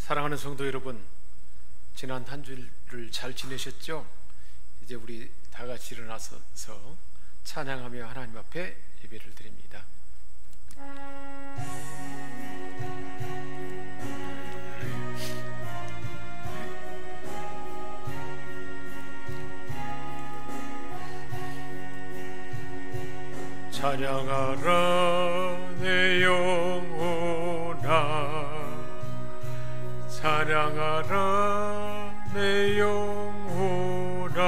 사랑하는 성도 여러분, 지난 한 주를 잘 지내셨죠? 이제 우리 다 같이 일어나서 찬양하며 하나님 앞에 예배를 드립니다. 찬양하라 내 영혼아, 찬양하라 내 영혼아,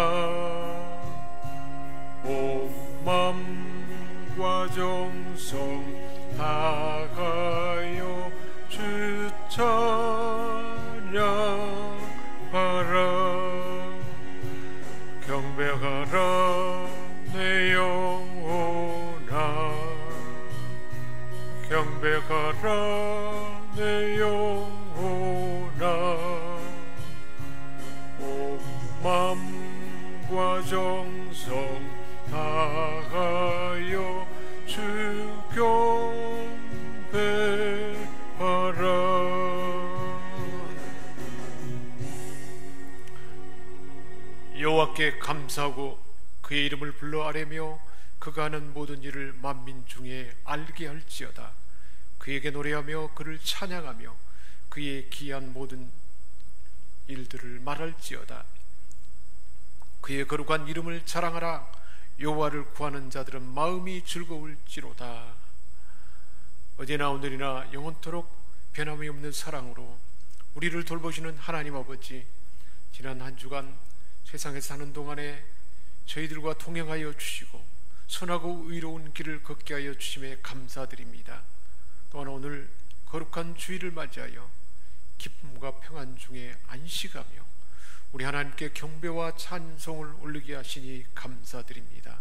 온 맘과 정성 다하여 주 찬양하라. 경배하라 내 영혼아, 경배하라 내 영혼아, 온 맘과 정성 다하여 주 경배하라. 여호와께 감사하고 그의 이름을 불러 아뢰며 그가 하는 모든 일을 만민 중에 알게 할지어다. 그에게 노래하며 그를 찬양하며 그의 기이한 모든 일들을 말할지어다. 그의 거룩한 이름을 자랑하라. 여호와를 구하는 자들은 마음이 즐거울지로다. 어제나 오늘이나 영원토록 변함이 없는 사랑으로 우리를 돌보시는 하나님 아버지, 지난 한 주간 세상에 사는 동안에 저희들과 동행하여 주시고 선하고 의로운 길을 걷게 하여 주심에 감사드립니다. 또한 오늘 거룩한 주일을 맞이하여 기쁨과 평안 중에 안식하며 우리 하나님께 경배와 찬송을 올리게 하시니 감사드립니다.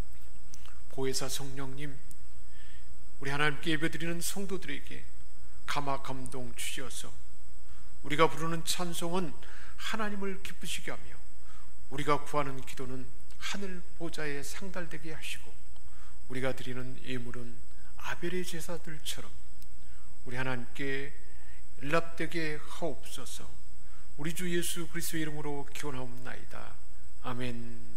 보혜사 성령님, 우리 하나님께 예배드리는 성도들에게 감화 감동 주시어서 우리가 부르는 찬송은 하나님을 기쁘시게 하며 우리가 구하는 기도는 하늘 보좌에 상달되게 하시고 우리가 드리는 예물은 아벨의 제사들처럼 우리 하나님께 연락되게 하옵소서. 우리 주 예수 그리스도의 이름으로 기원하옵나이다. 아멘.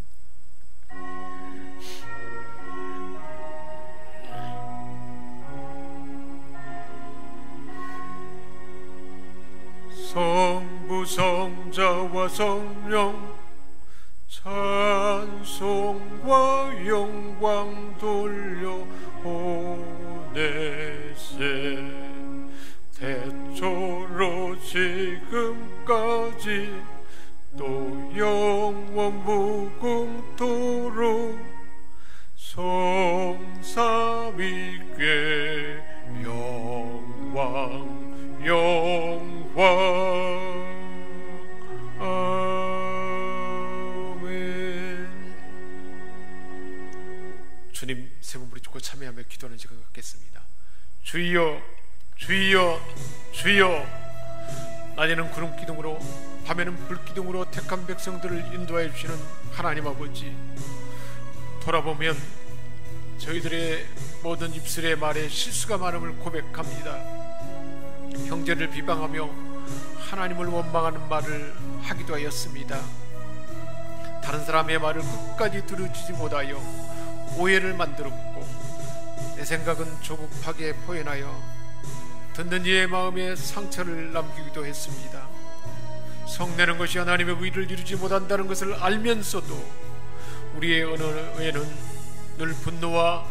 성부 성자와 성령 찬송과 영광 돌려 보내세. 태초로 지금까지 또 영원 무궁토록 성삼위께 영광 영광. 아멘. 주님, 세 번 부르짖고 참여하며 기도하는 시간 갖겠습니다. 주여 주여 주여. 낮에는 구름 기둥으로 밤에는 불 기둥으로 택한 백성들을 인도하여 주시는 하나님 아버지, 돌아보면 저희들의 모든 입술의 말에 실수가 많음을 고백합니다. 형제를 비방하며 하나님을 원망하는 말을 하기도 하였습니다. 다른 사람의 말을 끝까지 들어주지 못하여 오해를 만들었고 내 생각은 조급하게 포현하여 듣는 이의 마음에 상처를 남기기도 했습니다. 성내는 것이 하나님의 의를 이루지 못한다는 것을 알면서도 우리의 언어에는 늘 분노와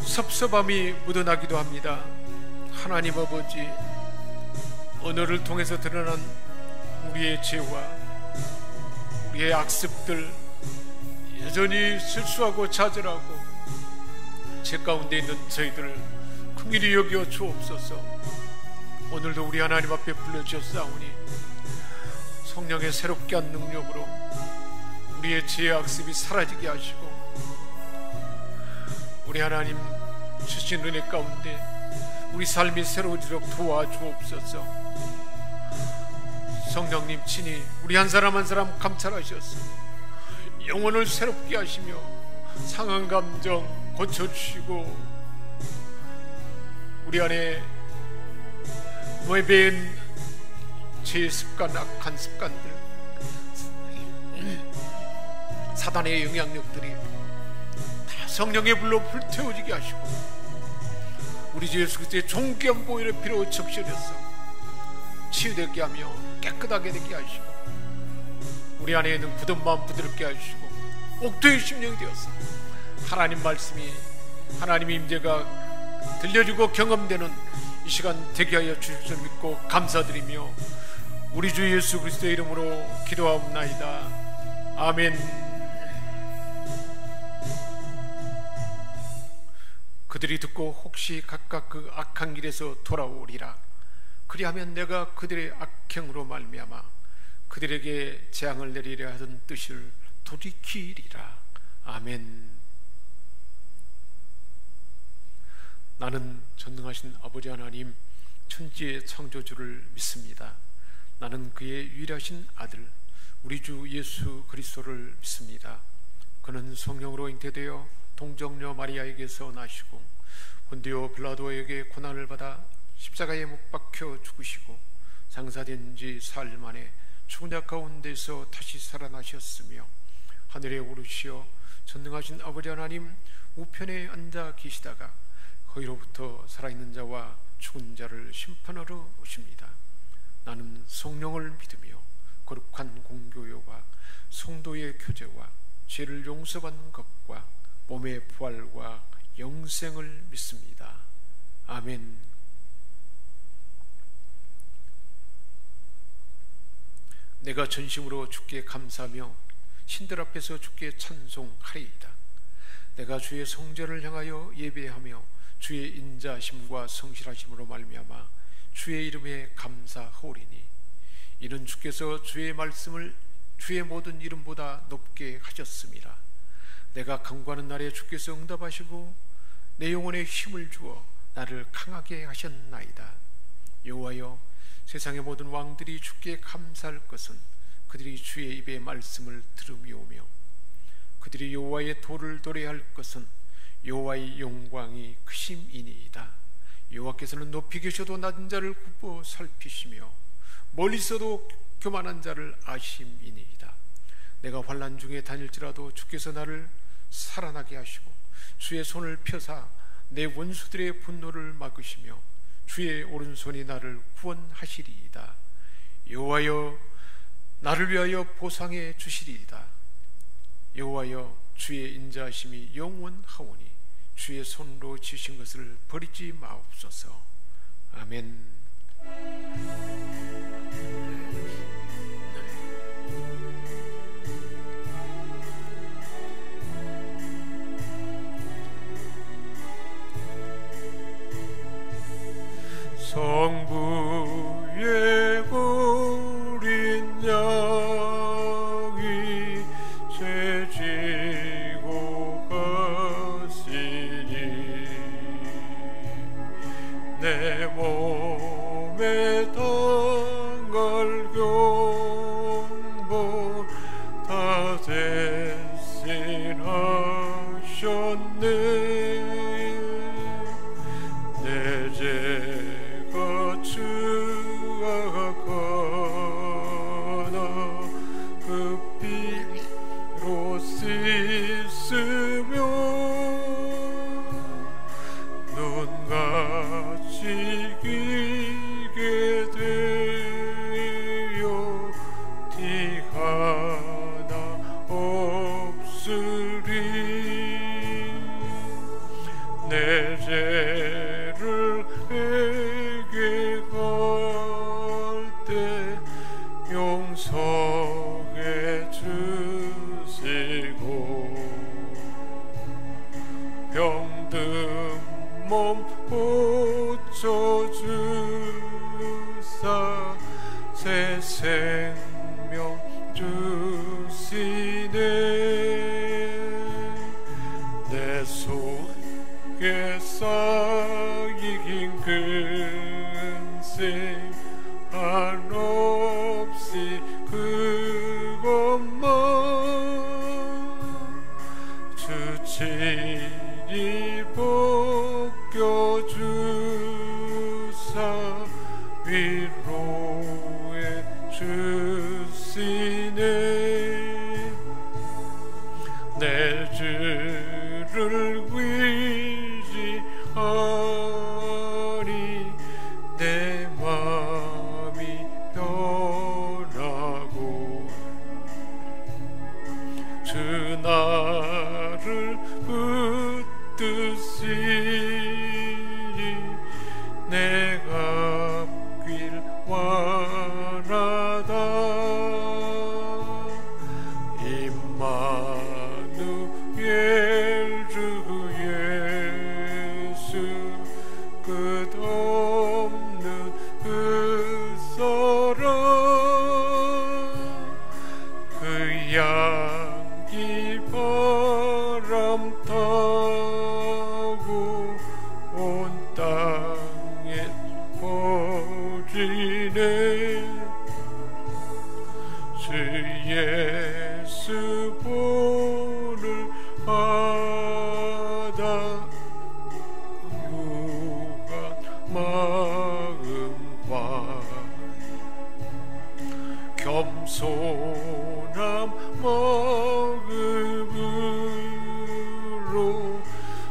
섭섭함이 묻어나기도 합니다. 하나님 아버지, 언어를 통해서 드러난 우리의 죄와 우리의 악습들 여전히 실수하고 좌절하고 죄 가운데 있는 저희들을 긍휼히 여겨 주옵소서. 오늘도 우리 하나님 앞에 불러주셨사오니 성령의 새롭게 한 능력으로 우리의 죄의 악습이 사라지게 하시고 우리 하나님 주신 은혜 가운데 우리 삶이 새로워지도록 도와주옵소서. 성령님 친히 우리 한 사람 한 사람 감찰하셔서 영혼을 새롭게 하시며 상한 감정 고쳐주시고 우리 안에 외배인 제 습관, 악한 습관들, 사단의 영향력들이 다 성령의 불로 불태워지게 하시고 우리 주 예수 그리스도의 존귀한 보혈의 피로 적셔져서 치유되게 하며 깨끗하게 되게 하시고 우리 안에 있는 굳은 마음 부드럽게 하시고 옥토의 심령이 되어서 하나님 말씀이, 하나님의 임재가 들려지고 경험되는 이 시간 되게 하여 주실 줄 믿고 감사드리며 우리 주 예수 그리스도의 이름으로 기도하옵나이다. 아멘. 그들이 듣고 혹시 각각 그 악한 길에서 돌아오리라. 그리하면 내가 그들의 악행으로 말미암아 그들에게 재앙을 내리려 하던 뜻을 돌이키리라. 아멘. 나는 전능하신 아버지 하나님 천지의 창조주를 믿습니다. 나는 그의 유일하신 아들 우리 주 예수 그리스도를 믿습니다. 그는 성령으로 잉태되어 동정녀 마리아에게서 나시고 본디오 빌라도에게 고난을 받아 십자가에 못 박혀 죽으시고 장사된 지 사흘 만에 죽은 자 가운데서 다시 살아나셨으며 하늘에 오르시어 전능하신 아버지 하나님 우편에 앉아 계시다가 거기로부터 살아있는 자와 죽은 자를 심판하러 오십니다. 나는 성령을 믿으며 거룩한 공교회와 성도의 교제와 죄를 용서받는 것과 몸의 부활과 영생을 믿습니다. 아멘. 내가 전심으로 주께 감사하며 신들 앞에서 주께 찬송하리이다. 내가 주의 성전을 향하여 예배하며 주의 인자심과 성실하심으로 말미암아 주의 이름에 감사하오리니 이는 주께서 주의 말씀을 주의 모든 이름보다 높게 하셨음이라. 내가 간구하는 날에 주께서 응답하시고 내 영혼에 힘을 주어 나를 강하게 하셨나이다. 여호와여, 세상의 모든 왕들이 주께 감사할 것은 그들이 주의 입의 말씀을 들음이오며 그들이 여호와의 도를 노래할 것은 여호와의 영광이 크심이니이다. 여호와께서는 높이 계셔도 낮은 자를 굽어 살피시며 멀리서도 교만한 자를 아심이니이다. 내가 환난 중에 다닐지라도 주께서 나를 살아나게 하시고 주의 손을 펴사 내 원수들의 분노를 막으시며 주의 오른손이 나를 구원하시리이다. 여호와여, 나를 위하여 보상해 주시리이다. 여호와여, 주의 인자하심이 영원하오니 주의 손으로 지신 것을 버리지 마옵소서. 아멘. 성부의 어린 양이 죄 지고 가시니 내 몸에 당할 경보 다 대신하셨네. 내 죄가 추악하나 그 피로 씻으며 눈같이 기게 되어 티 하나 없으리. 내 죄를 회개할 때 용서해 주시고 병든 몸 고쳐주사 새 생명 주시네. 내 속에 쌓인 근심 한없이 그것만 주친이 벗겨주사 위로의 주 나를 붙드시니 내가 앞길 원하다. 임마누엘 주 예수 끝없는 사랑 그 양길 바람 타고 온 땅에 퍼지네. 주 예수 보를 하다 유한 마음과 겸손한 마음으로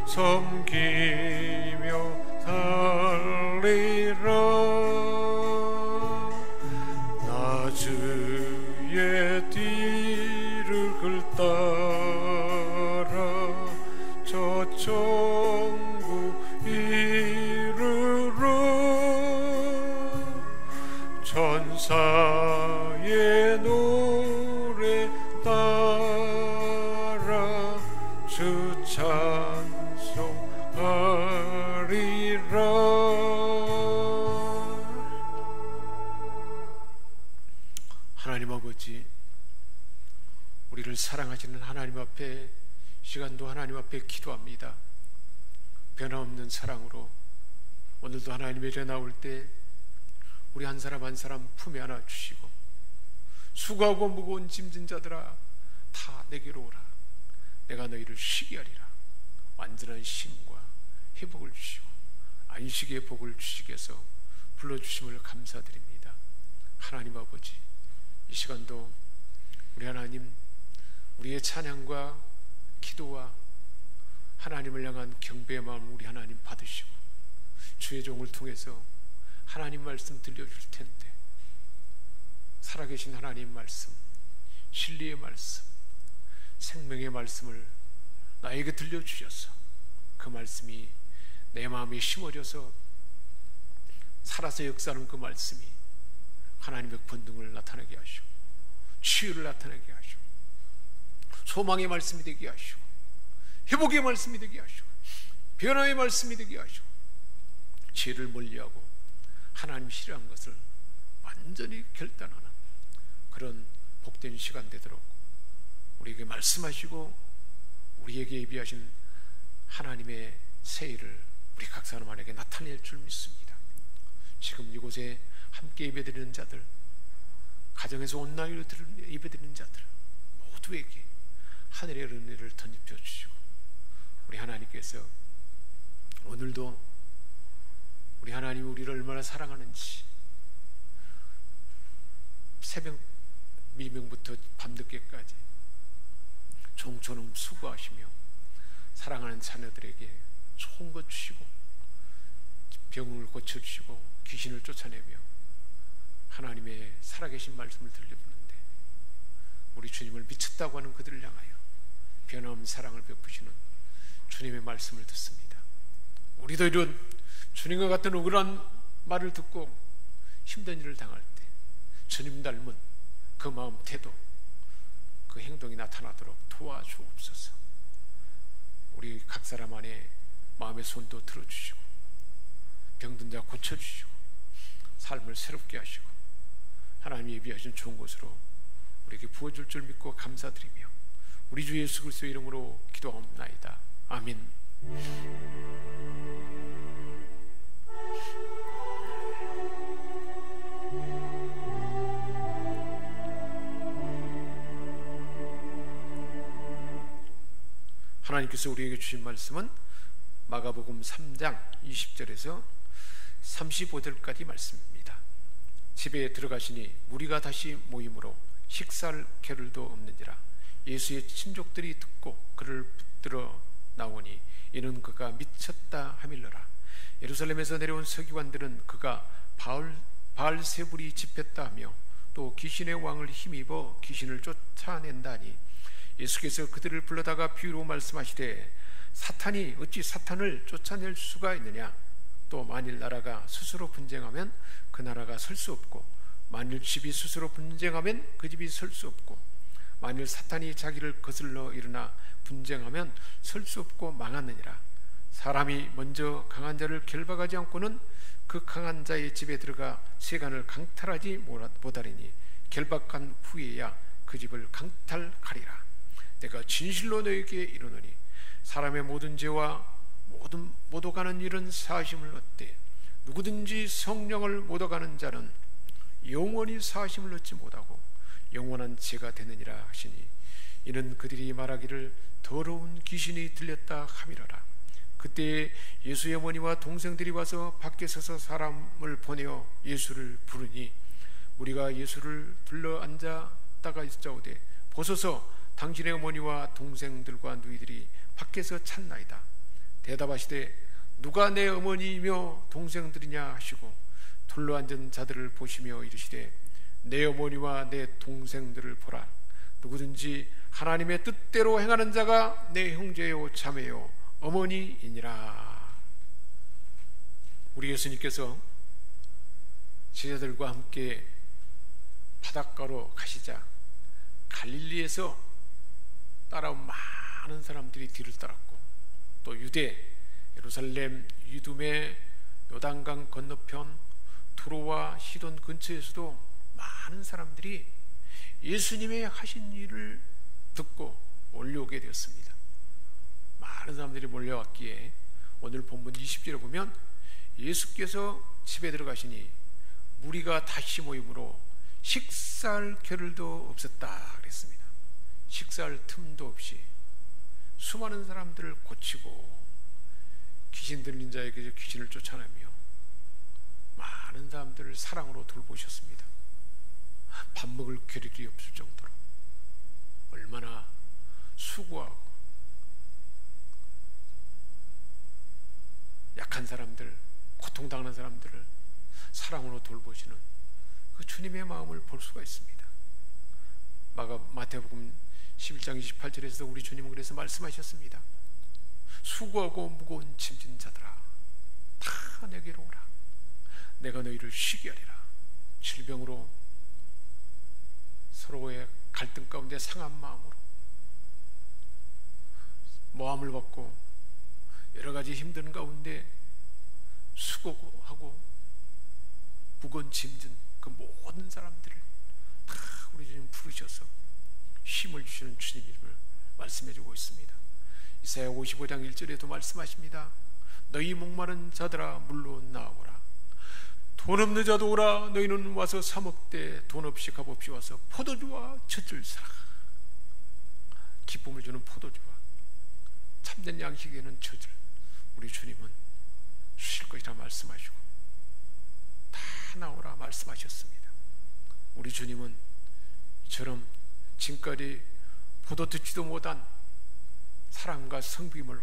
섬기며 살리라. 나 주의 뒤를 따라 저 천국 이르러 천사의 노래 따라 주 찬송하리라. 하나님 아버지, 우리를 사랑하시는 하나님 앞에 시간도 하나님 앞에 기도합니다. 변함없는 사랑으로 오늘도 하나님의 전 나올 때 우리 한 사람 한 사람 품에 안아 주시고, 수고하고 무거운 짐진 자들아 다 내게로 오라. 내가 너희를 쉬게 하리라. 완전한 쉼과 회복을 주시고 안식의 복을 주시게 해서 불러주심을 감사드립니다. 하나님 아버지, 이 시간도 우리 하나님, 우리의 찬양과 기도와 하나님을 향한 경배의 마음 우리 하나님 받으시고, 주의 종을 통해서 하나님 말씀 들려줄 텐데, 살아계신 하나님 말씀, 진리의 말씀, 생명의 말씀을 나에게 들려주셔서 그 말씀이 내 마음에 심어져서 살아서 역사하는 그 말씀이 하나님의 권능을 나타내게 하시고 치유를 나타내게 하시고 소망의 말씀이 되게 하시고 회복의 말씀이 되게 하시고 변화의 말씀이 되게 하시고 죄를 멀리하고 하나님 싫어하는 것을 완전히 결단하는 그런 복된 시간 되도록 우리에게 말씀하시고 우리에게 예비하신 하나님의 세일을 우리 각 사람에게 나타낼 줄 믿습니다. 지금 이곳에 함께 예배드리는 자들, 가정에서 온라인으로 예배드리는 자들 모두에게 하늘의 은혜를 덧입혀 주시고, 우리 하나님께서 오늘도 우리 하나님이 우리를 얼마나 사랑하는지 새벽 미명부터 밤늦게까지 종처럼 수고하시며 사랑하는 자녀들에게 좋은 것 주시고 병을 고쳐주시고 귀신을 쫓아내며 하나님의 살아계신 말씀을 들려주는데, 우리 주님을 미쳤다고 하는 그들을 향하여 변함없는 사랑을 베푸시는 주님의 말씀을 듣습니다. 우리도 이런 주님과 같은 억울한 말을 듣고 힘든 일을 당할 때 주님 닮은 그 마음, 태도, 그 행동이 나타나도록 도와주옵소서. 우리 각 사람 안에 마음의 손도 들어주시고 병든 자 고쳐주시고 삶을 새롭게 하시고 하나님이 예비하신 좋은 곳으로 우리에게 부어줄 줄 믿고 감사드리며 우리 주 예수 그리스도의 이름으로 기도하옵나이다. 아멘. 하나님께서 우리에게 주신 말씀은 마가복음 3장 20절에서 35절까지 말씀입니다. 집에 들어가시니 무리가 다시 모임으로 식사할 겨를도 없는지라. 예수의 친족들이 듣고 그를 붙들어 나오니 이는 그가 미쳤다 하밀러라. 예루살렘에서 내려온 서기관들은 그가 바알세불이 집했다 하며 또 귀신의 왕을 힘입어 귀신을 쫓아낸다니 예수께서 그들을 불러다가 비유로 말씀하시되 사탄이 어찌 사탄을 쫓아낼 수가 있느냐. 또 만일 나라가 스스로 분쟁하면 그 나라가 설 수 없고 만일 집이 스스로 분쟁하면 그 집이 설 수 없고 만일 사탄이 자기를 거슬러 일어나 분쟁하면 설 수 없고 망하느니라. 사람이 먼저 강한 자를 결박하지 않고는 그 강한 자의 집에 들어가 세간을 강탈하지 못하리니 결박한 후에야 그 집을 강탈하리라. 내가 진실로 너에게 이르노니 사람의 모든 죄와 모든 못 오가는 일은 사하심을 얻되 누구든지 성령을 못 오가는 자는 영원히 사하심을 얻지 못하고 영원한 죄가 되느니라 하시니 이는 그들이 말하기를 더러운 귀신이 들렸다 함이라라. 그때 예수의 어머니와 동생들이 와서 밖에 서서 사람을 보내어 예수를 부르니 우리가 예수를 둘러 앉았다가 있자오되 보소서 당신의 어머니와 동생들과 너희들이 밖에서 찾나이다. 대답하시되 누가 내 어머니이며 동생들이냐 하시고 둘러 앉은 자들을 보시며 이르시되 내 어머니와 내 동생들을 보라. 누구든지 하나님의 뜻대로 행하는 자가 내 형제요 자매요 어머니이니라. 우리 예수님께서 제자들과 함께 바닷가로 가시자 갈릴리에서 따라온 많은 사람들이 뒤를 따랐고 또 유대, 예루살렘, 이두메, 요단강 건너편 두로와 시돈 근처에서도 많은 사람들이 예수님의 하신 일을 듣고 몰려오게 되었습니다. 많은 사람들이 몰려왔기에 오늘 본문 20절에 보면 예수께서 집에 들어가시니 무리가 다시 모임으로 식사할 겨를도 없었다 그랬습니다. 식사할 틈도 없이 수많은 사람들을 고치고 귀신 들린 자에게서 귀신을 쫓아내며 많은 사람들을 사랑으로 돌보셨습니다. 밥 먹을 겨를이 없을 정도로 얼마나 수고하고 약한 사람들, 고통당하는 사람들을 사랑으로 돌보시는 그 주님의 마음을 볼 수가 있습니다. 마태복음 11장 28절에서 우리 주님은 그래서 말씀하셨습니다. 수고하고 무거운 짐진 자들아 다 내게로 오라. 내가 너희를 쉬게 하리라. 질병으로 서로의 갈등 가운데 상한 마음으로 모함을 받고 여러 가지 힘든 가운데 수고하고 무거운 짐진 그 모든 사람들을 다 우리 주님 부르셔서 힘을 주시는 주님임을 말씀해주고 있습니다. 이사야 55장 1절에도 말씀하십니다. 너희 목마른 자들아 물로 나오라. 돈 없는 자도 오라. 너희는 와서 사 먹되 돈 없이 값없이 와서 포도주와 젖을 사라. 기쁨을 주는 포도주와 참된 양식에는 젖을 우리 주님은 주실 것이라 말씀하시고 다 나오라 말씀하셨습니다. 우리 주님은 이처럼 지금까지 보도 듣지도 못한 사랑과 성김으로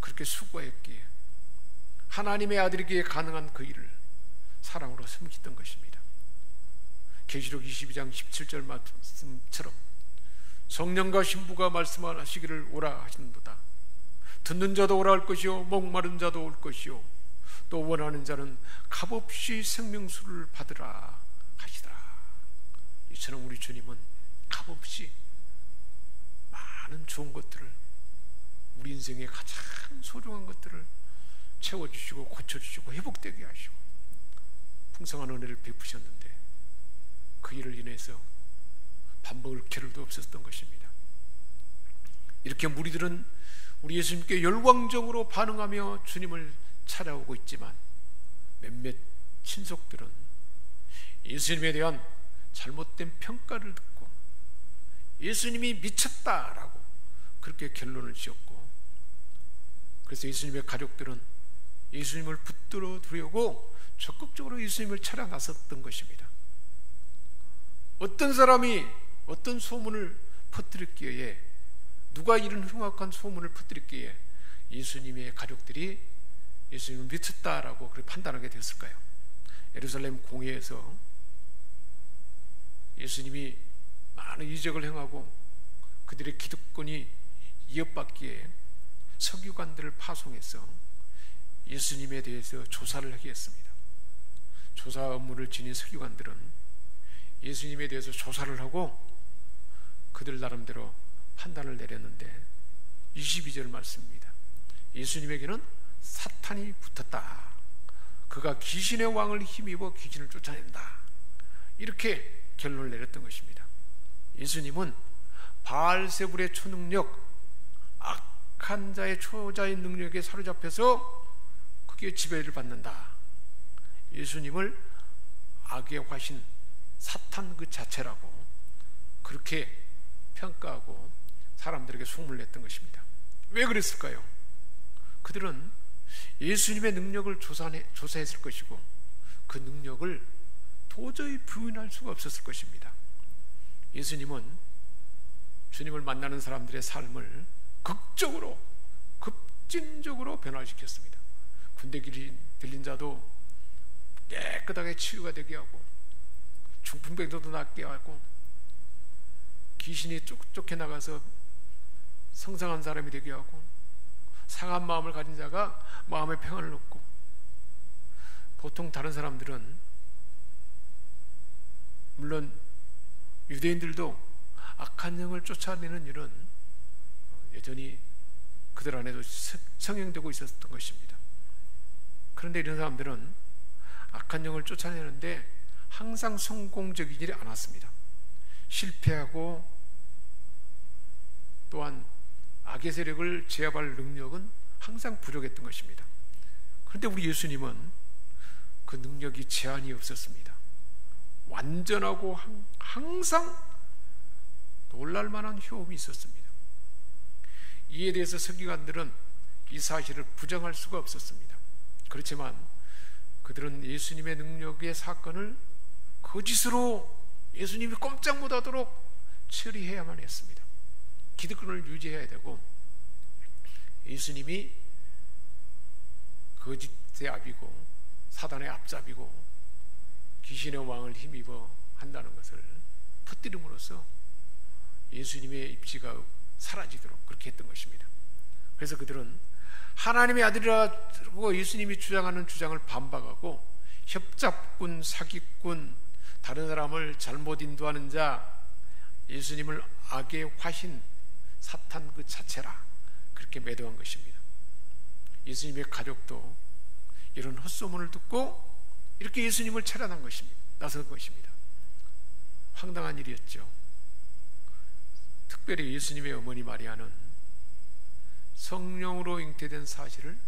그렇게 수고했기에 하나님의 아들이기에 가능한 그 일을 사랑으로 섬기던 것입니다. 계시록 22장 17절 말씀처럼 성령과 신부가 말씀하시기를 오라 하시는도다. 듣는 자도 오라 할 것이요 목마른 자도 올 것이요 또 원하는 자는 값없이 생명수를 받으라 하시더라. 이처럼 우리 주님은 값없이 많은 좋은 것들을 우리 인생의 가장 소중한 것들을 채워주시고 고쳐주시고 회복되게 하시고 풍성한 은혜를 베푸셨는데 그 일을 인해서 밥 먹을 겨를도 없었던 것입니다. 이렇게 무리들은 우리 예수님께 열광적으로 반응하며 주님을 찾아오고 있지만 몇몇 친속들은 예수님에 대한 잘못된 평가를 듣고 예수님이 미쳤다라고 그렇게 결론을 지었고 그래서 예수님의 가족들은 예수님을 붙들어 두려고 적극적으로 예수님을 찾아 나섰던 것입니다. 어떤 사람이 어떤 소문을 퍼뜨렸기에 누가 이런 흉악한 소문을 퍼뜨렸기에 예수님의 가족들이 예수님을 미쳤다라고 그렇게 판단하게 됐을까요? 예루살렘 공회에서 예수님이 많은 이적을 행하고 그들의 기득권이 이어받기에 서기관들을 파송해서 예수님에 대해서 조사를 하게 했습니다. 조사 업무를 지닌 서기관들은 예수님에 대해서 조사를 하고 그들 나름대로 판단을 내렸는데 22절 말씀입니다. 예수님에게는 사탄이 붙었다. 그가 귀신의 왕을 힘입어 귀신을 쫓아낸다. 이렇게 결론을 내렸던 것입니다. 예수님은 바알세불의 초능력, 악한 자의 초자의 능력에 사로잡혀서 그게 지배를 받는다. 예수님을 악의 화신, 사탄 그 자체라고 그렇게 평가하고 사람들에게 소문을 냈던 것입니다. 왜 그랬을까요? 그들은 예수님의 능력을 조사했을 것이고 그 능력을 도저히 부인할 수가 없었을 것입니다. 예수님은 주님을 만나는 사람들의 삶을 극적으로, 급진적으로 변화시켰습니다. 군대 길이 들린 자도 깨끗하게 치유가 되게 하고, 중풍병자도 낫게 하고, 귀신이 쫓겨나가서 성상한 사람이 되게 하고, 상한 마음을 가진 자가 마음의 평안을 얻고, 보통 다른 사람들은, 물론 유대인들도 악한 영을 쫓아내는 일은 여전히 그들 안에도 성행되고 있었던 것입니다. 그런데 이런 사람들은 악한 영을 쫓아내는데 항상 성공적이지 않았습니다. 실패하고 또한 악의 세력을 제압할 능력은 항상 부족했던 것입니다. 그런데 우리 예수님은 그 능력이 제한이 없었습니다. 완전하고 항상 놀랄만한 효험이 있었습니다. 이에 대해서 서기관들은 이 사실을 부정할 수가 없었습니다. 그렇지만 그들은 예수님의 능력의 사건을 거짓으로 예수님이 꼼짝 못하도록 처리해야만 했습니다. 기득권을 유지해야 되고, 예수님이 거짓의 압이고 사단의 앞잡이고 귀신의 왕을 힘입어 한다는 것을 퍼뜨림으로써 예수님의 입지가 사라지도록 그렇게 했던 것입니다. 그래서 그들은 하나님의 아들이라고 예수님이 주장하는 주장을 반박하고, 협잡꾼, 사기꾼, 다른 사람을 잘못 인도하는 자, 예수님을 악의 화신, 사탄 그 자체라 그렇게 매도한 것입니다. 예수님의 가족도 이런 헛소문을 듣고 이렇게 예수님을 차단한 것입니다. 나선 것입니다. 황당한 일이었죠. 특별히 예수님의 어머니 마리아는 성령으로 잉태된 사실을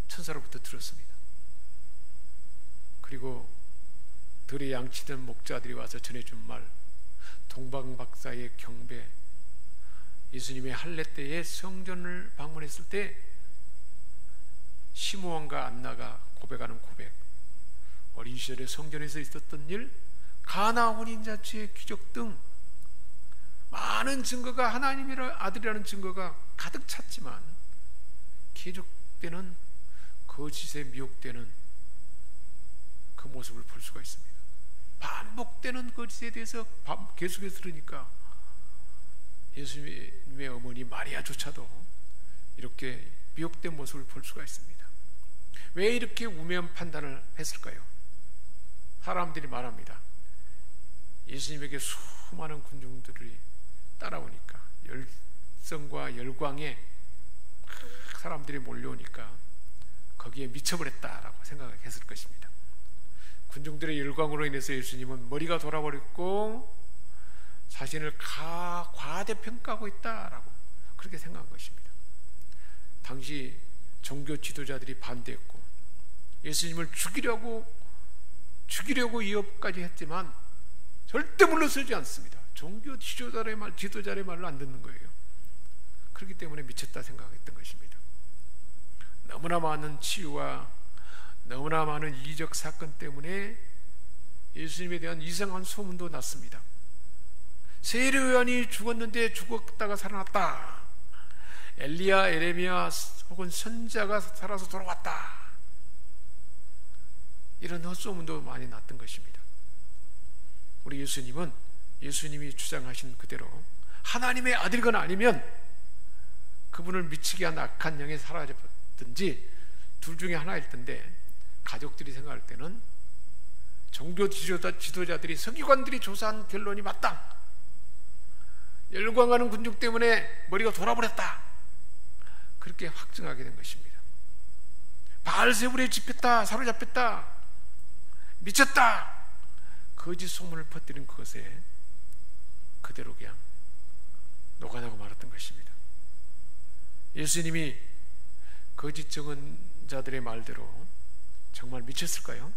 천사로부터 들었습니다. 그리고 들에 양치던 목자들이 와서 전해준 말, 동방박사의 경배, 예수님의 할례 때에 성전을 방문했을 때 시므온과 안나가 고백하는 고백, 어린 시절에 성전에서 있었던 일, 가나 혼인잔치의 기적 등 많은 증거가, 하나님의 아들이라는 증거가 가득 찼지만 계속되는 거짓에 미혹되는 그 모습을 볼 수가 있습니다. 반복되는 거짓에 대해서 계속해서 들으니까 예수님의 어머니 마리아조차도 이렇게 미혹된 모습을 볼 수가 있습니다. 왜 이렇게 우매한 판단을 했을까요? 사람들이 말합니다. 예수님에게 수많은 군중들이 따라오니까, 열성과 열광에 사람들이 몰려오니까 거기에 미쳐버렸다라고 생각했을 것입니다. 군중들의 열광으로 인해서 예수님은 머리가 돌아버렸고 자신을 과대평가하고 있다라고 그렇게 생각한 것입니다. 당시 종교 지도자들이 반대했고 예수님을 죽이려고 위협까지 했지만 절대 물러서지 않습니다. 종교 지도자의 말을 안 듣는 거예요. 그렇기 때문에 미쳤다 생각했던 것입니다. 너무나 많은 치유와 너무나 많은 이적 사건 때문에 예수님에 대한 이상한 소문도 났습니다. 세례 요한이 죽었는데 죽었다가 살아났다. 엘리야, 에레미야 혹은 선지자가 살아서 돌아왔다. 이런 헛소문도 많이 났던 것입니다. 우리 예수님은 예수님이 주장하신 그대로 하나님의 아들이거나 아니면 그분을 미치게 한 악한 영에 사라졌든지 둘 중에 하나일 텐데, 가족들이 생각할 때는 종교 지도자들이, 서기관들이 조사한 결론이 맞다, 열광하는 군중 때문에 머리가 돌아버렸다, 그렇게 확증하게 된 것입니다. 바알세불에 집혔다, 사로잡혔다, 미쳤다, 거짓 소문을 퍼뜨린 그것에 그대로 그냥 녹아나고 말았던 것입니다. 예수님이 거짓 증언자들의 말대로 정말 미쳤을까요?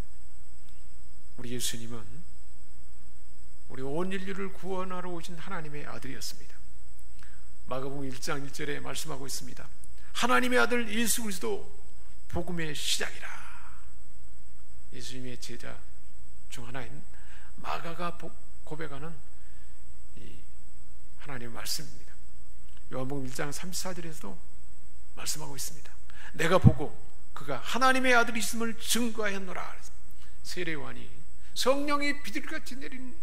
우리 예수님은 우리 온 인류를 구원하러 오신 하나님의 아들이었습니다. 마가복음 1장 1절에 말씀하고 있습니다. 하나님의 아들 예수 그리스도 복음의 시작이라. 예수님의 제자 중 하나인 마가가 고백하는 이 하나님의 말씀입니다. 요한복음 1장 34절에서도 말씀하고 있습니다. 내가 보고 그가 하나님의 아들이심을 증거하였노라. 세례 요한이 성령이 비둘기같이 내린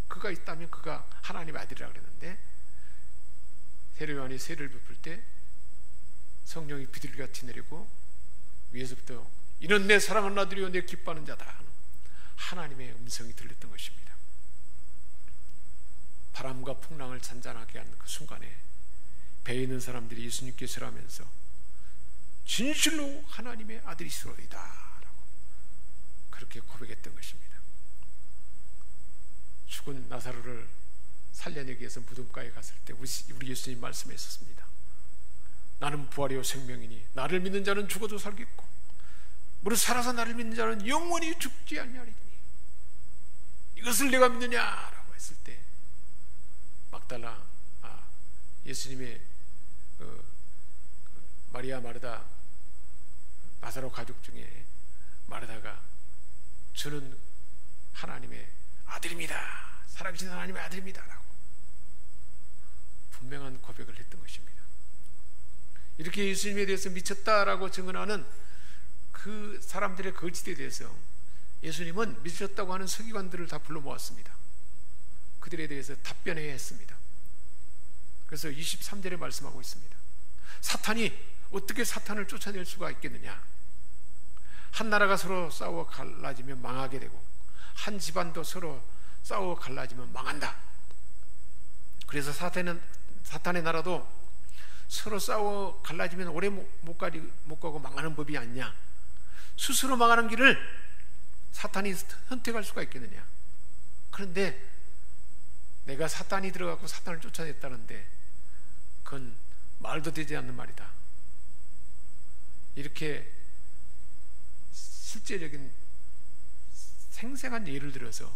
그가 있다면 그가 하나님의 아들이라 그랬는데, 세례 요한이 세례를 베풀 때 성령이 비둘기같이 내리고 위에서부터 이는 내 사랑하는 아들이요 내 기뻐하는 자다 하는 하나님의 음성이 들렸던 것입니다. 바람과 풍랑을 잔잔하게 하는 그 순간에 배에 있는 사람들이 예수님께 절하면서 진실로 하나님의 아들이시로이다 라고 그렇게 고백했던 것입니다. 죽은 나사로를 살려내기 위해서 무덤가에 갔을 때 우리 예수님 말씀하셨습니다. 나는 부활이요 생명이니 나를 믿는 자는 죽어도 살겠고 무릇 살아서 나를 믿는 자는 영원히 죽지 아니하리니 이것을 내가 믿느냐라고 했을 때 막달라 예수님의 마리아 마르다 나사로 가족 중에 마르다가 저는 하나님의 아들입니다, 살아계신 하나님의 아들입니다 라고 분명한 고백을 했던 것입니다. 이렇게 예수님에 대해서 미쳤다라고 증언하는 그 사람들의 거짓에 대해서 예수님은 미쳤다고 하는 서기관들을 다 불러 모았습니다. 그들에 대해서 답변해야 했습니다. 그래서 23절에 말씀하고 있습니다. 사탄이 어떻게 사탄을 쫓아낼 수가 있겠느냐? 한 나라가 서로 싸워 갈라지면 망하게 되고 한 집안도 서로 싸워 갈라지면 망한다. 그래서 사탄의 나라도 서로 싸워 갈라지면 오래 못 가고 망하는 법이 아니냐? 스스로 망하는 길을 사탄이 선택할 수가 있겠느냐? 그런데 내가 사탄이 들어가고 사탄을 쫓아냈다는데 그건 말도 되지 않는 말이다. 이렇게 실제적인 생생한 예를 들어서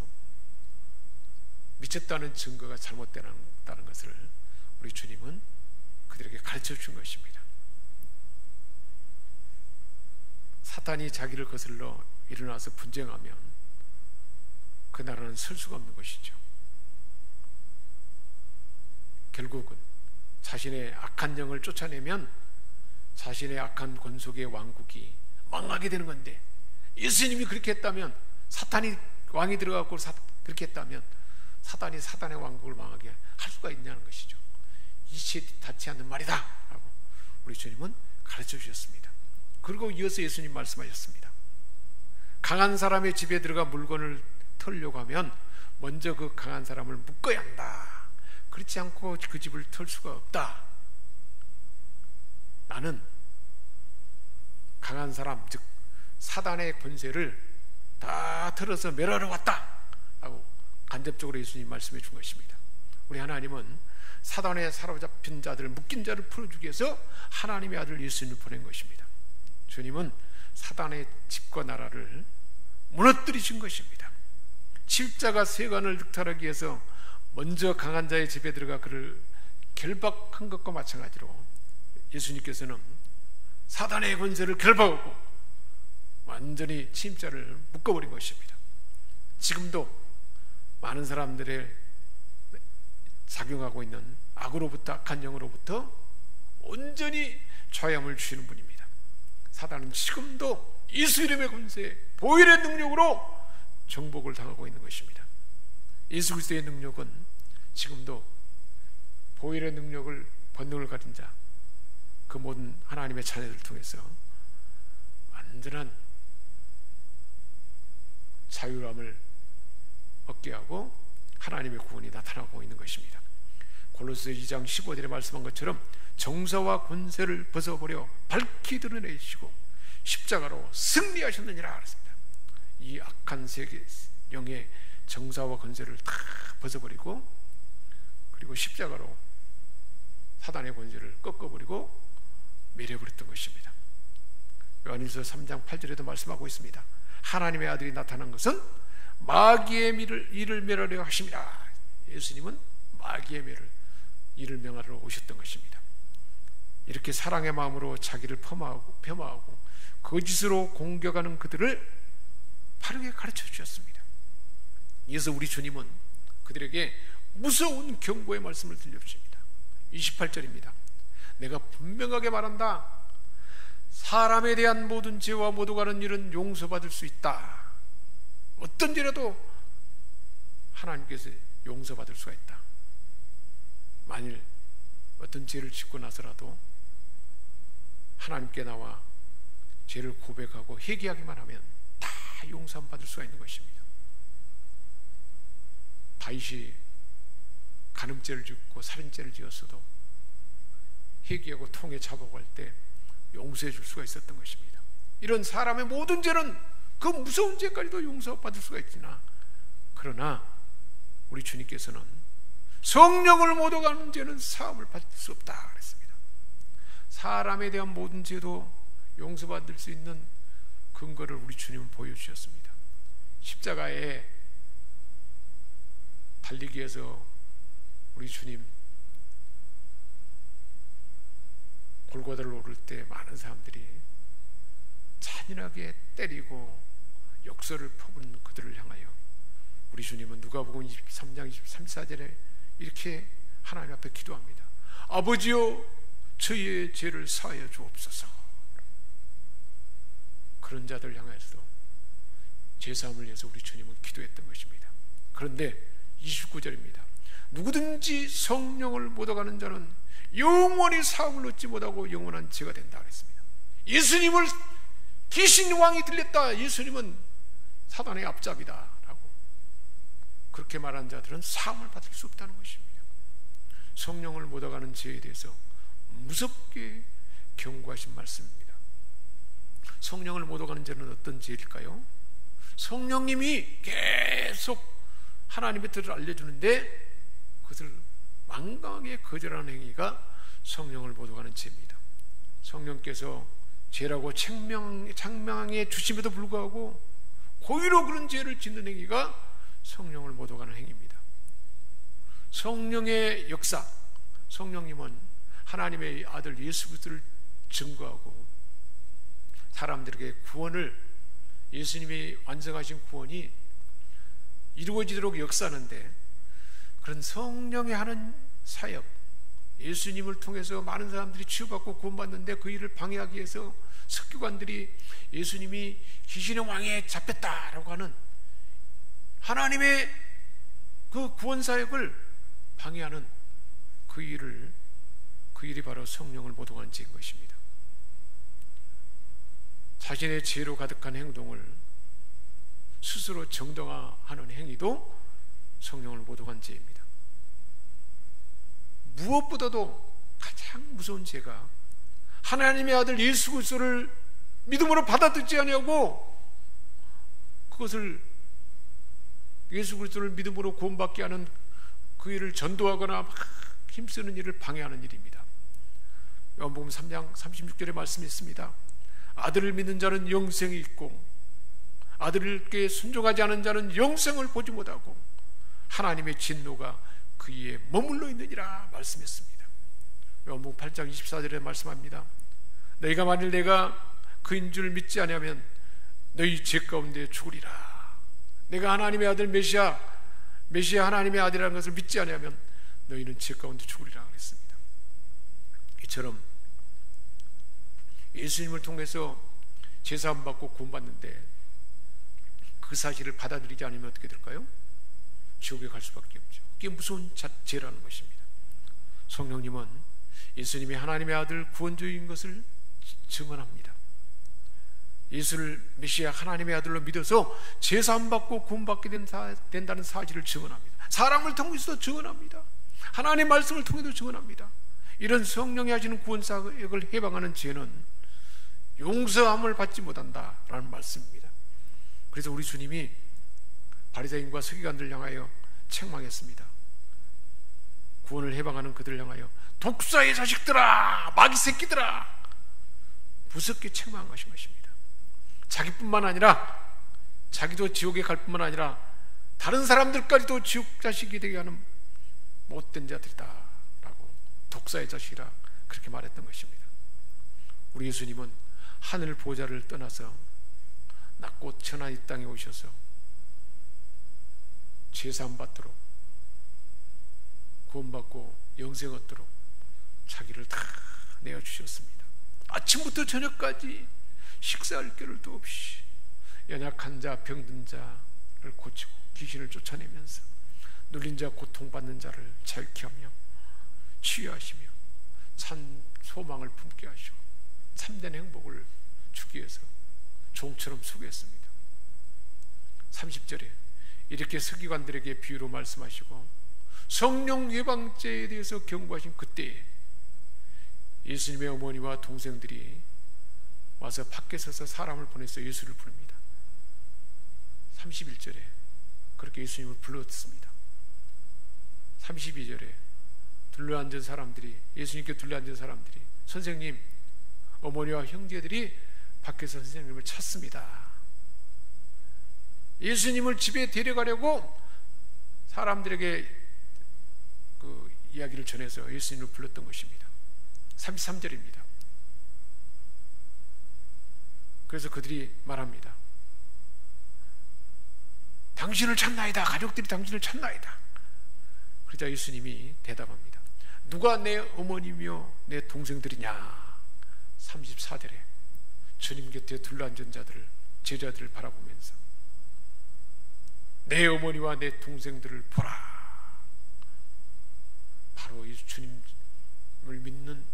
미쳤다는 증거가 잘못되다는 것을 우리 주님은 그들에게 가르쳐 준 것입니다. 사탄이 자기를 거슬러 일어나서 분쟁하면 그 나라는 설 수가 없는 것이죠. 결국은 자신의 악한 영을 쫓아내면 자신의 악한 권속의 왕국이 망하게 되는 건데, 예수님이 그렇게 했다면, 사탄이 왕이 들어가고 그렇게 했다면 사탄이 사탄의 왕국을 망하게 할 수가 있냐는 것이죠. 이치에 닿지 않는 말이다 라고 우리 주님은 가르쳐 주셨습니다. 그리고 이어서 예수님 말씀하셨습니다. 강한 사람의 집에 들어가 물건을 털려고 하면 먼저 그 강한 사람을 묶어야 한다. 그렇지 않고 그 집을 털 수가 없다. 나는 강한 사람, 즉 사단의 권세를 다 털어서 멸하러 왔다 하고 간접적으로 예수님 말씀해 준 것입니다. 우리 하나님은 사단에 사로잡힌 자들을, 묶인 자를 풀어주기 위해서 하나님의 아들 예수님을 보낸 것입니다. 주님은 사단의 집과 나라를 무너뜨리신 것입니다. 십자가 세관을 득탈하기 위해서 먼저 강한 자의 집에 들어가 그를 결박한 것과 마찬가지로 예수님께서는 사단의 권세를 결박하고 완전히 침자를 묶어버린 것입니다. 지금도 많은 사람들의 작용하고 있는 악으로부터, 악한 영으로부터 온전히 좌염을 주시는 분입니다. 사단은 지금도 예수 이름의 권세, 보혈의 능력으로 정복을 당하고 있는 것입니다. 예수 그리스도의 능력은 지금도 보혈의 능력을 본능을 가진 자, 그 모든 하나님의 자녀들을 통해서 완전한 자유함을 얻게 하고 하나님의 구원이 나타나고 있는 것입니다. 골로새 2장 15절에 말씀한 것처럼 정사와 권세를 벗어버려 밝히 드러내시고 십자가로 승리하셨느니라 그랬습니다. 이 악한 세계 영의 정사와 권세를 다 벗어버리고, 그리고 십자가로 사단의 권세를 꺾어버리고 멸해버렸던 것입니다. 요한일서 3장 8절에도 말씀하고 있습니다. 하나님의 아들이 나타난 것은 마귀의 일을 멸하려 하심이라. 예수님은 마귀의 일을 명하러 오셨던 것입니다. 이렇게 사랑의 마음으로 자기를 폄하하고 거짓으로 공격하는 그들을 바르게 가르쳐 주셨습니다. 이어서 우리 주님은 그들에게 무서운 경고의 말씀을 들려주십니다. 28절입니다. 내가 분명하게 말한다. 사람에 대한 모든 죄와 모독하는 일은 용서받을 수 있다. 어떤 죄라도 하나님께서 용서받을 수가 있다. 만일 어떤 죄를 짓고 나서라도 하나님께 나와 죄를 고백하고 회개하기만 하면 다 용서받을 수가 있는 것입니다. 다윗이 간음죄를 짓고 살인죄를 지었어도 회개하고 통에 잡아갈 때 용서해 줄 수가 있었던 것입니다. 이런 사람의 모든 죄는 그 무서운 죄까지도 용서받을 수가 있으나, 그러나 우리 주님께서는 성령을 모독하는 죄는 사함을 받을 수 없다 그랬습니다. 사람에 대한 모든 죄도 용서받을 수 있는 근거를 우리 주님은 보여주셨습니다. 십자가에 달리기 위해서 우리 주님 골고다를 오를 때 많은 사람들이 잔인하게 때리고 역설을 퍼부는 그들을 향하여 우리 주님은 누가복음 23장 24절에 이렇게 하나님 앞에 기도합니다. 아버지여, 저희의 죄를 사하여 주옵소서. 그런 자들 향해서도 죄사함을 위해서 우리 주님은 기도했던 것입니다. 그런데 29절입니다. 누구든지 성령을 모독하는 자는 영원히 사함을 얻지 못하고 영원한 죄가 된다 그랬습니다. 예수님을 귀신 왕이 들렸다. 예수님은 사단의 앞잡이다 라고 그렇게 말한 자들은 사함을 받을 수 없다는 것입니다. 성령을 모독하는 죄에 대해서 무섭게 경고하신 말씀입니다. 성령을 모독하는 죄는 어떤 죄일까요? 성령님이 계속 하나님의 뜻을 알려주는데 그것을 완강하게 거절하는 행위가 성령을 모독하는 죄입니다. 성령께서 죄라고 책명해 주심에도 불구하고 고의로 그런 죄를 짓는 행위가 성령을 모독하는 행위입니다. 성령의 역사, 성령님은 하나님의 아들 예수 그리스도를 증거하고 사람들에게 구원을, 예수님이 완성하신 구원이 이루어지도록 역사하는데, 그런 성령이 하는 사역, 예수님을 통해서 많은 사람들이 치유받고 구원받는데 그 일을 방해하기 위해서 석교관들이 예수님이 귀신의 왕에 잡혔다라고 하는 하나님의 그 구원 사역을 방해하는 그 일이 바로 성령을 모독하는 죄인 것입니다. 자신의 죄로 가득한 행동을 스스로 정당화하는 행위도 성령을 모독한 죄입니다. 무엇보다도 가장 무서운 죄가 하나님의 아들 예수 그리스도를 믿음으로 받아들이지 아니하고 그것을 예수 그리스도를 믿음으로 구원받게 하는 그 일을 전도하거나 막 힘쓰는 일을 방해하는 일입니다. 요한복음 3장 36절에 말씀이 있습니다. 아들을 믿는 자는 영생이 있고 아들께 순종하지 않은 자는 영생을 보지 못하고 하나님의 진노가 그에 머물러 있느니라 말씀했습니다. 요한복음 8장 24절에 말씀합니다. 너희가 만일 내가 그인 줄 믿지 아니하면 너희 죄 가운데 죽으리라. 내가 하나님의 아들 메시아 하나님의 아들이라는 것을 믿지 아니하면 너희는 죄 가운데 죽으리라 그랬습니다. 이처럼 예수님을 통해서 제사함 받고 구원받는데 그 사실을 받아들이지 않으면 어떻게 될까요? 지옥에 갈 수밖에 없죠. 그게 무서운 죄라는 것입니다. 성령님은 예수님이 하나님의 아들 구원주인 것을 증언합니다. 예수를 메시아 하나님의 아들로 믿어서 제사함받고 구원받게 된다는 사실을 증언합니다. 사람을 통해서도 증언합니다. 하나님의 말씀을 통해서 증언합니다. 이런 성령이 하시는 구원사역을 해방하는 죄는 용서함을 받지 못한다라는 말씀입니다. 그래서 우리 주님이 바리새인과 서기관들 향하여 책망했습니다. 구원을 해방하는 그들을 향하여 독사의 자식들아, 마귀 새끼들아, 무섭게 책망하신 것입니다. 자기뿐만 아니라, 자기도 지옥에 갈 뿐만 아니라 다른 사람들까지도 지옥 자식이 되게 하는 못된 자들이다 라고, 독사의 자식이라 그렇게 말했던 것입니다. 우리 예수님은 하늘 보좌를 떠나서 낮고 천한 이 땅에 오셔서 제사함 받도록, 구원받고 영생 얻도록 자기를 다 내어주셨습니다. 아침부터 저녁까지 식사할 겨를도 없이 연약한 자, 병든 자를 고치고 귀신을 쫓아내면서 눌린 자, 고통받는 자를 자유케 하며 치유하시며 참 소망을 품게 하시고 참된 행복을 주기 위해서 종처럼 수고했습니다. 30절에 이렇게 서기관들에게 비유로 말씀하시고 성령 예방죄에 대해서 경고하신 그때에 예수님의 어머니와 동생들이 와서 밖에 서서 사람을 보내서 예수를 부릅니다. 31절에 그렇게 예수님을 불렀습니다. 32절에 둘러앉은 사람들이, 예수님께 둘러앉은 사람들이, 선생님, 어머니와 형제들이 밖에서 선생님을 찾습니다. 예수님을 집에 데려가려고 사람들에게 그 이야기를 전해서 예수님을 불렀던 것입니다. 33절입니다. 그래서 그들이 말합니다. 당신을 찾나이다. 가족들이 당신을 찾나이다. 그러자 예수님이 대답합니다. 누가 내 어머니며 내 동생들이냐. 34절에 주님 곁에 둘러앉은 자들을, 제자들을 바라보면서 내 어머니와 내 동생들을 보라. 바로 이 주님을 믿는,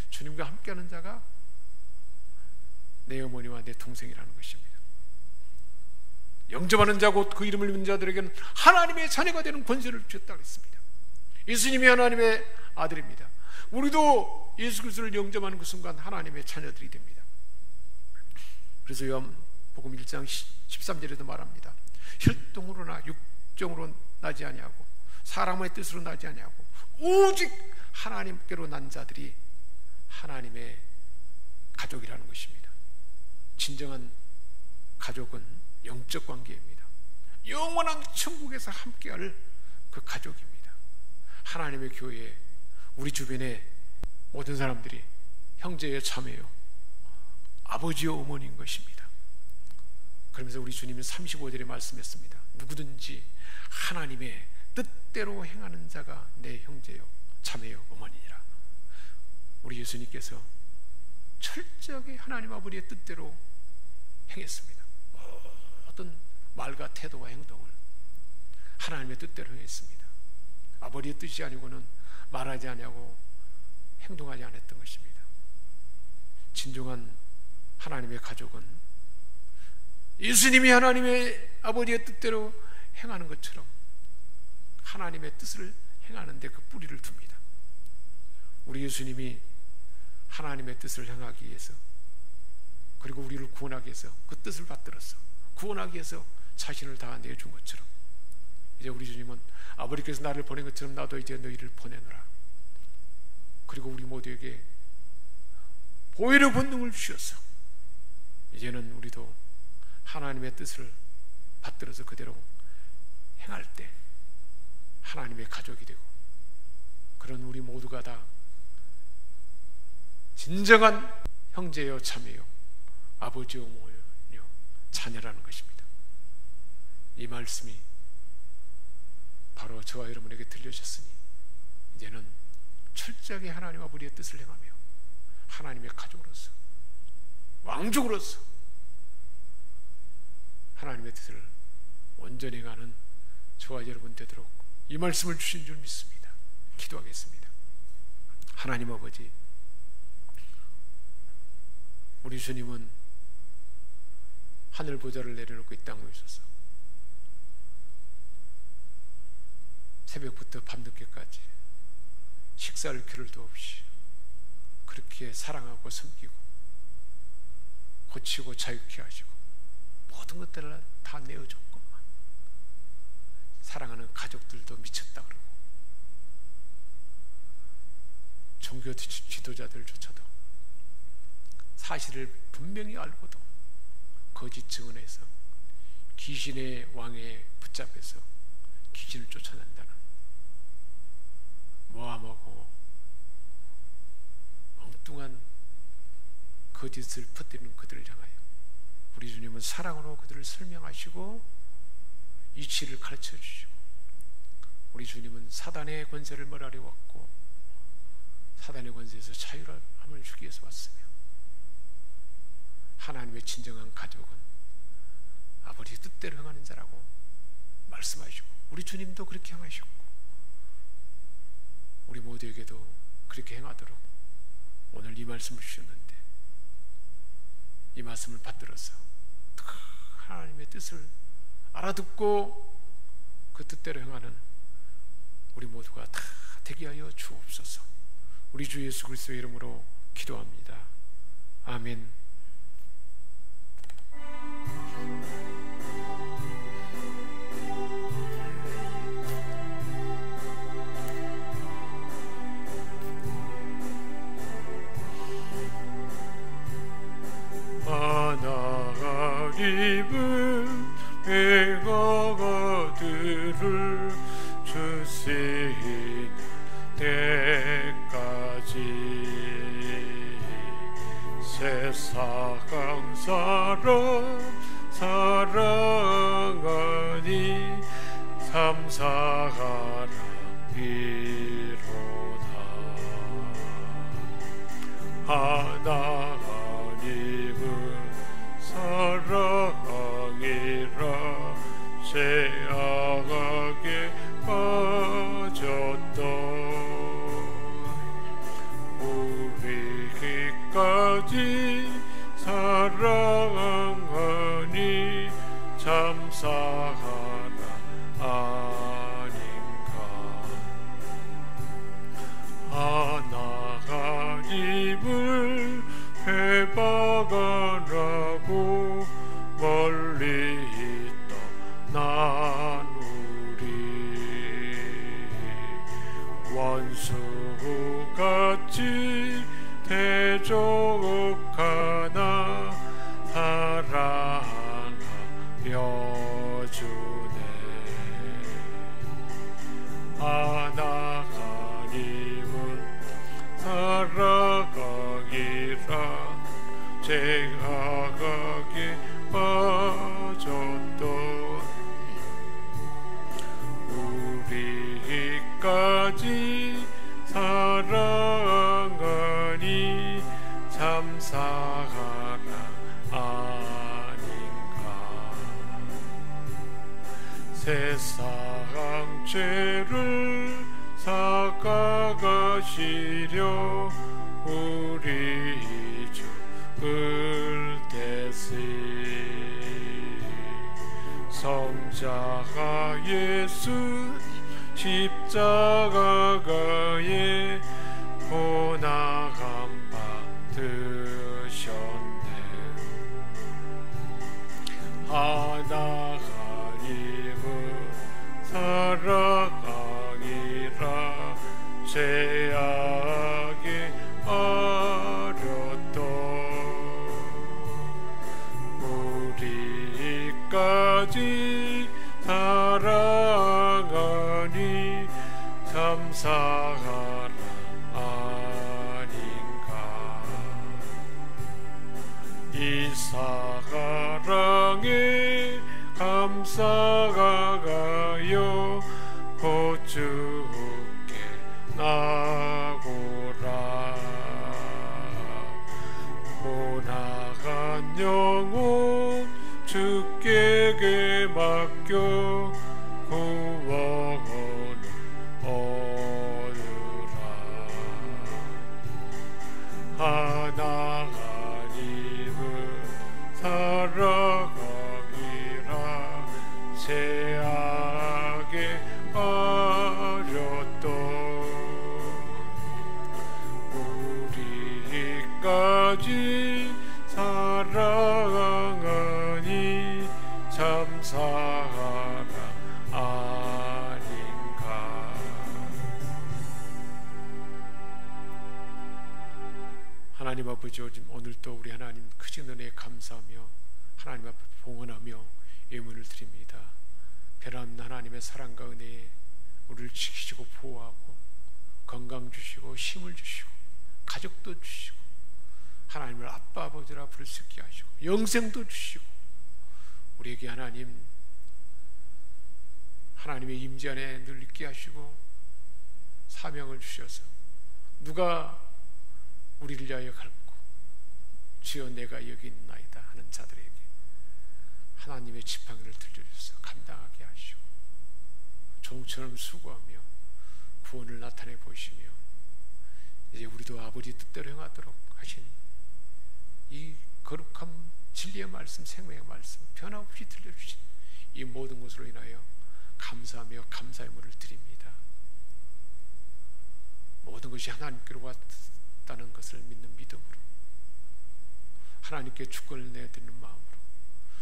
주님과 함께하는 자가 내 어머니와 내 동생이라는 것입니다. 영접하는 자, 곧 그 이름을 믿는 자들에게는 하나님의 자녀가 되는 권세를 주셨다고 했습니다. 예수님이 하나님의 아들입니다. 우리도 예수 그리스도를 영접하는 그 순간 하나님의 자녀들이 됩니다. 그래서 요한복음 1장 13절에도 말합니다. 혈통으로나 육정으로 나지 아니하고 사람의 뜻으로 나지 아니하고 오직 하나님께로 난 자들이 하나님의 가족이라는 것입니다. 진정한 가족은 영적 관계입니다. 영원한 천국에서 함께할 그 가족입니다. 하나님의 교회에 우리 주변에 모든 사람들이 형제요, 자매요, 아버지요, 어머니인 것입니다. 그러면서 우리 주님은 35절에 말씀했습니다. 누구든지 하나님의 뜻대로 행하는 자가 내 형제요, 자매요, 어머니니라. 우리 예수님께서 철저하게 하나님 아버지의 뜻대로 행했습니다. 어떤 말과 태도와 행동을 하나님의 뜻대로 행했습니다. 아버지의 뜻이 아니고는 말하지 아니하고 행동하지 않았던 것입니다. 진정한 하나님의 가족은 예수님이 하나님의 아버지의 뜻대로 행하는 것처럼 하나님의 뜻을 행하는 데 그 뿌리를 둡니다. 우리 예수님이 하나님의 뜻을 행하기 위해서, 그리고 우리를 구원하기 위해서 그 뜻을 받들어서 구원하기 위해서 자신을 다 내준 것처럼 이제 우리 주님은 아버지께서 나를 보낸 것처럼 나도 이제 너희를 보내노라. 그리고 우리 모두에게 보혈의 본능을 주셔서 이제는 우리도 하나님의 뜻을 받들어서 그대로 행할 때 하나님의 가족이 되고, 그런 우리 모두가 다 진정한 형제요, 자매요, 아버지요, 어머니요, 자녀라는 것입니다. 이 말씀이 바로 저와 여러분에게 들려졌으니 이제는 철저하게 하나님 아버지의 뜻을 행하며 하나님의 가족으로서, 왕족으로서 하나님의 뜻을 온전히 행하는 저와 여러분 되도록 이 말씀을 주신 줄 믿습니다. 기도하겠습니다. 하나님 아버지, 우리 주님은 하늘 보좌를 내려놓고 이 땅에 오셔서 새벽부터 밤늦게까지 식사할 겨를도 없이 그렇게 사랑하고 섬기고 고치고 자유케 하시고 모든 것들을 다 내어줬건만 사랑하는 가족들도 미쳤다 그러고 종교 지도자들조차도 사실을 분명히 알고도 거짓 증언해서 귀신의 왕에 붙잡혀서 귀신을 쫓아낸다는 모함하고 엉뚱한 거짓을 퍼뜨리는 그들을 향하여 우리 주님은 사랑으로 그들을 설명하시고 이치를 가르쳐 주시고, 우리 주님은 사단의 권세를 멸하려왔고 사단의 권세에서 자유함을 주기 위해서 왔으며, 하나님의 진정한 가족은 아버지 뜻대로 행하는 자라고 말씀하시고, 우리 주님도 그렇게 행하셨고 우리 모두에게도 그렇게 행하도록 오늘 이 말씀을 주셨는데, 이 말씀을 받들어서 하나님의 뜻을 알아듣고 그 뜻대로 행하는 우리 모두가 다 되게 하여 주옵소서. 우리 주 예수 그리스도의 이름으로 기도합니다. 아멘. 하나님은 백어들을 주시는 때까지 세상 사람 사랑하니 참 사랑이로다. 하나님은 사랑이라 죄악에 빠졌던 우리까지 사랑하니 참 사랑 아닌가. 하나님을 배박하라고 멀리 떠난 우리 원수같이 대적하나 사랑하여 주네. 하나님은 사랑이라 죄악에 빠졌던 우리까지 사랑하니 참 사랑 아닌가. 세상 죄를 삭아가시려 우리 죽을 때시 성자 예수 십자가에 고난함 받으셨네. 하나님은 사랑이라 죄악에 빠졌던 우리까지 사랑하니 참 사랑 아닌가. 이 사랑에 감사하여 곧 주께 나고라. 고나간 영혼 주께 맡겨 구원을 얻으라. 하나님은 살아가기라 죄악에 어렸던 우리까지 사랑하니 참 사랑 아닌가. 하나님 아버지, 오늘도 우리 하나님 크신 은혜에 감사하며 하나님 앞에 봉헌하며 예물을 드립니다. 변함없는 하나님의 사랑과 은혜에 우리를 지키시고 보호하고 건강 주시고 힘을 주시고 가족도 주시고 하나님을 아빠 아버지라 부를 수 있게 하시고 영생도 주시고 우리에게 하나님의 임재 안에 늘 있게 하시고 사명을 주셔서 누가 우리를 위하여 갈고 주여 내가 여기 있나이다 하는 자들에게 하나님의 지팡이를 들려주셔서 감당하게 하시고 종처럼 수고하며 구원을 나타내 보시며 이제 우리도 아버지 뜻대로 행하도록 하신 이 거룩한 진리의 말씀, 생명의 말씀 변함없이 들려주신 이 모든 것으로 인하여 감사하며 감사의 물을 드립니다. 모든 것이 하나님께로 왔다는 것을 믿는 믿음으로 하나님께 주권을 내드리는 마음으로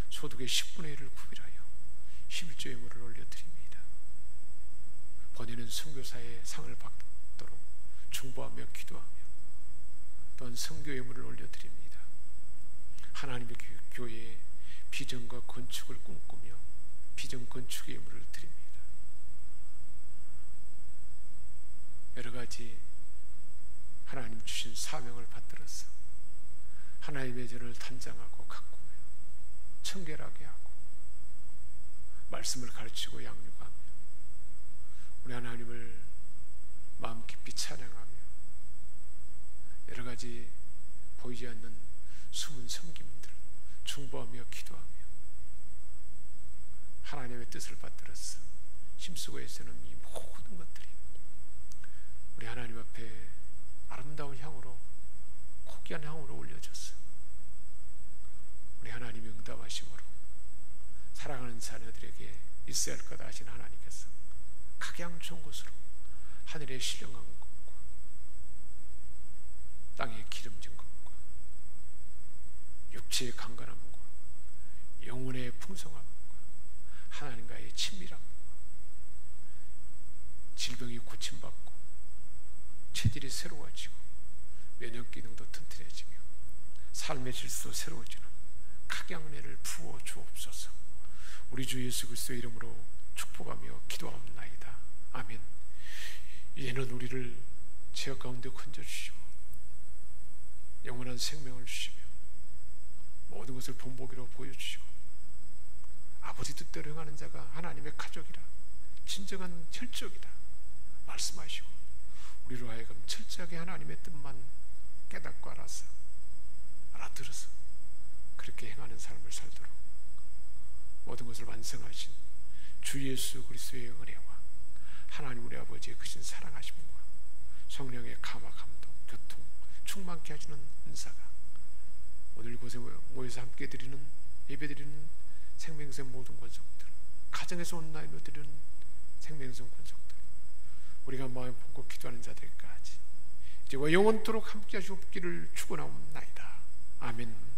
소득의 10분의 1을 구별하여 11조의 물을 올려드립니다. 번에는 선교사의 상을 받도록 중보하며 기도하며 또한 선교의 물을 올려드립니다. 하나님의 교회의 비전과 건축을 꿈꾸며 비전 건축의 물을 드립니다. 여러 가지 하나님 주신 사명을 받들어서 하나님의 전을 단장하고 가꾸며 청결하게 하고 말씀을 가르치고 양육하며 우리 하나님을 마음 깊이 찬양하며 여러 가지 보이지 않는 숨은 섬김들 중보하며 기도하며 하나님의 뜻을 받들어서 힘쓰고 애쓰는 이 모든 것들이 우리 하나님 앞에 아름다운 향으로 고귀한 향으로 올려졌어. 우리 하나님이 응답하심으로 사랑하는 자녀들에게 있어야 할 거다 하신 하나님께서 각양 좋은 곳으로 하늘의 신령한 것과 땅의 기름진 것과 육체의 강건함과 영혼의 풍성함과 하나님과의 친밀함과 질병이 고침받고 체질이 새로워지고 면역 기능도 튼튼해지며 삶의 질서도 새로워지는 각양은혜를 부어 주옵소서. 우리 주 예수 그리스도의 이름으로 축복하며 기도합나이다. 아멘. 이제는 우리를 죄악 가운데 건져주시고 영원한 생명을 주시며 모든 것을 본보기로 보여주시고 아버지 뜻대로 행하는 자가 하나님의 가족이라 진정한 혈족이다 말씀하시고 우리로 하여금 철저하게 하나님의 뜻만 깨닫고 알아들어서 그렇게 행하는 삶을 살도록 모든 것을 완성하신 주 예수 그리스도의 은혜와 하나님 우리 아버지의 크신 사랑하심과 성령의 감화 감동 교통 충만케 하시는 은사가 오늘 이곳에 모여서 함께 드리는 예배드리는 생명샘 모든 권속들 가정에서 온라인으로 드리는 생명샘 권속들 우리가 마음 품고 기도하는 자들까지 이제와 영원토록 함께 하시옵기를 축원하옵나이다. 아멘.